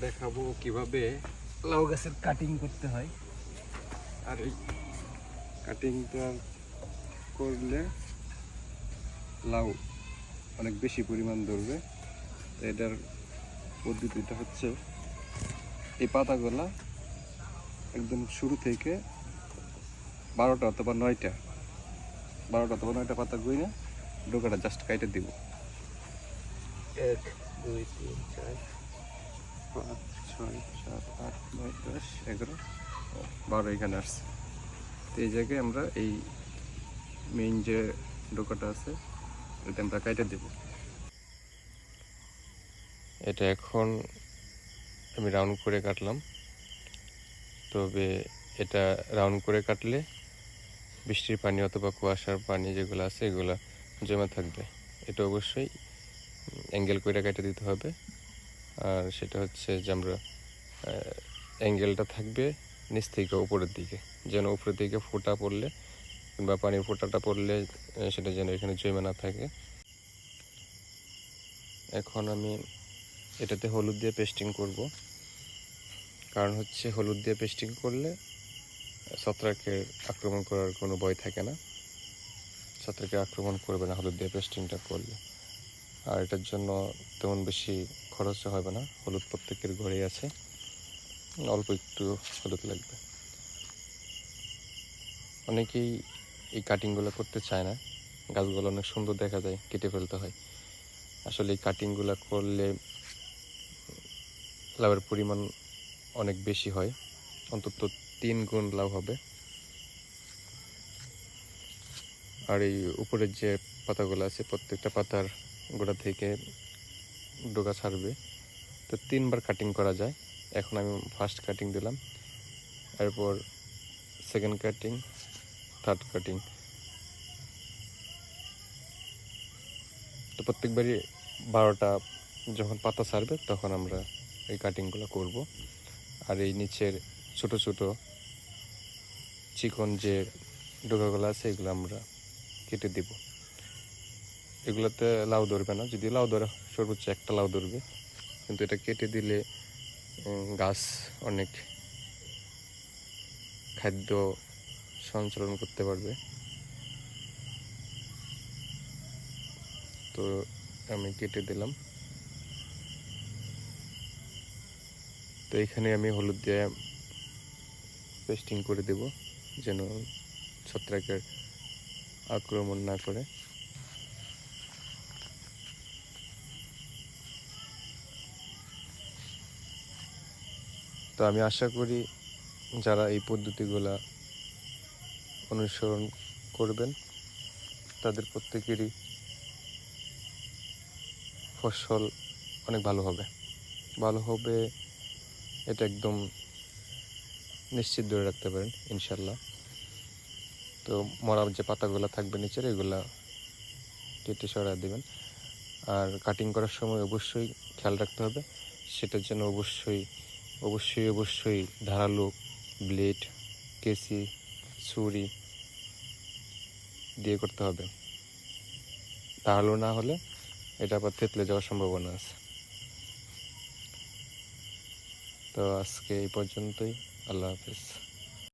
দেখাবো কিভাবে লাউ গাছের কাটিং করতে হয়। আর এই কাটিংটা করলে লাউ অনেক বেশি পরিমাণ ধরবে। তো এটার পদ্ধতিটা হচ্ছে এই পাতাগুলা একদম শুরু থেকে 12টা অথবা 9টা পাতা গুঁড়ে ডোকাটা জাস্ট কাইটে দিব। 1 2 3 4 5 6 7 8 9 10 11 12 এখানে আসছে। তো এই জায়গায় আমরা এই মেইন যে ডোকাটা আছে এটা আমরা কাইটে দেব। এটা এখন আমি রাউন্ড করে কাটলাম। তবে এটা রাউন্ড করে কাটলে বৃষ্টির পানি অথবা কুয়াশার পানি যেগুলো আছে এগুলো জমে থাকবে। এটা অবশ্যই অ্যাঙ্গেল করে কেটে দিতে হবে। আর সেটা হচ্ছে যে আমরা অ্যাঙ্গেলটা থাকবে নিচ থেকে উপরের দিকে, যেন উপরের দিকে ফোঁটা পড়লে কিংবা পানির ফোঁটাটা পড়লে সেটা যেন এখানে জমে না থাকে। এখন আমি এটাতে হলুদ দিয়ে পেস্টিং করব। কারণ হচ্ছে হলুদ দিয়ে পেস্টিং করলে ছত্রাকের আক্রমণ করার কোনো ভয় থাকে না। ছত্রাকে আক্রমণ করবে না হলুদ দিয়ে পেস্টিংটা করলে। আর এটার জন্য তেমন বেশি খরচ হবে না। হলুদ প্রত্যেকের ঘরেই আছে, অল্প একটু হলুদ লাগবে। অনেকেই এই কাটিংগুলো করতে চায় না, গাছগুলো অনেক সুন্দর দেখা যায়, কেটে ফেলতে হয়। আসলে এই কাটিংগুলো করলে লাউয়ের পরিমাণ অনেক বেশি হয়, অন্তত 3 গুণ লাউ হবে। আর এই উপরের যে পাতাগুলো আছে প্রত্যেকটা পাতার গোড়া থেকে ডোকা ছাড়বে। তো 3 বার কাটিং করা যায়। এখন আমি ফার্স্ট কাটিং দিলাম, এরপর সেকেন্ড কাটিং, থার্ড কাটিং। তো প্রত্যেকবারই 12টা যখন পাতা ছাড়বে তখন আমরা এই কাটিংগুলো করব। আর এই নিচের ছোট ছোট চিকন যে ডোকাগুলো আছে এগুলো আমরা কেটে দিব। এগুলোতে লাউ ধরবে না, যদি লাউ ধরে সর্বোচ্চ একটা লাউ ধরবে, কিন্তু এটা কেটে দিলে গাছ অনেক খাদ্য সঞ্চালন করতে পারবে। তো আমি কেটে দিলাম। তো এখানে আমি হলুদ দিয়ে পেস্টিং করে দেব যেন ছত্রাকের আক্রমণ না করে। তো আমি আশা করি যারা এই পদ্ধতিগুলা অনুসরণ করবেন তাদের প্রত্যেকেরই ফসল অনেক ভালো হবে। এটা একদম নিশ্চিত ধরে রাখতে পারেন ইনশাল্লাহ। তো মরা যে পাতাগুলো থাকবে নিচের এগুলা কেটে সরিয়ে দেবেন। আর কাটিং করার সময় অবশ্যই খেয়াল রাখতে হবে, সেটার জন্য অবশ্যই ধারালো ব্লেড, কেসি, ছুরি দিয়ে করতে হবে। ধারালো না হলে এটা আবার থেতলে যাওয়ার সম্ভাবনা আছে। তো আজকে এই পর্যন্তই। আল্লাহ হাফেজ।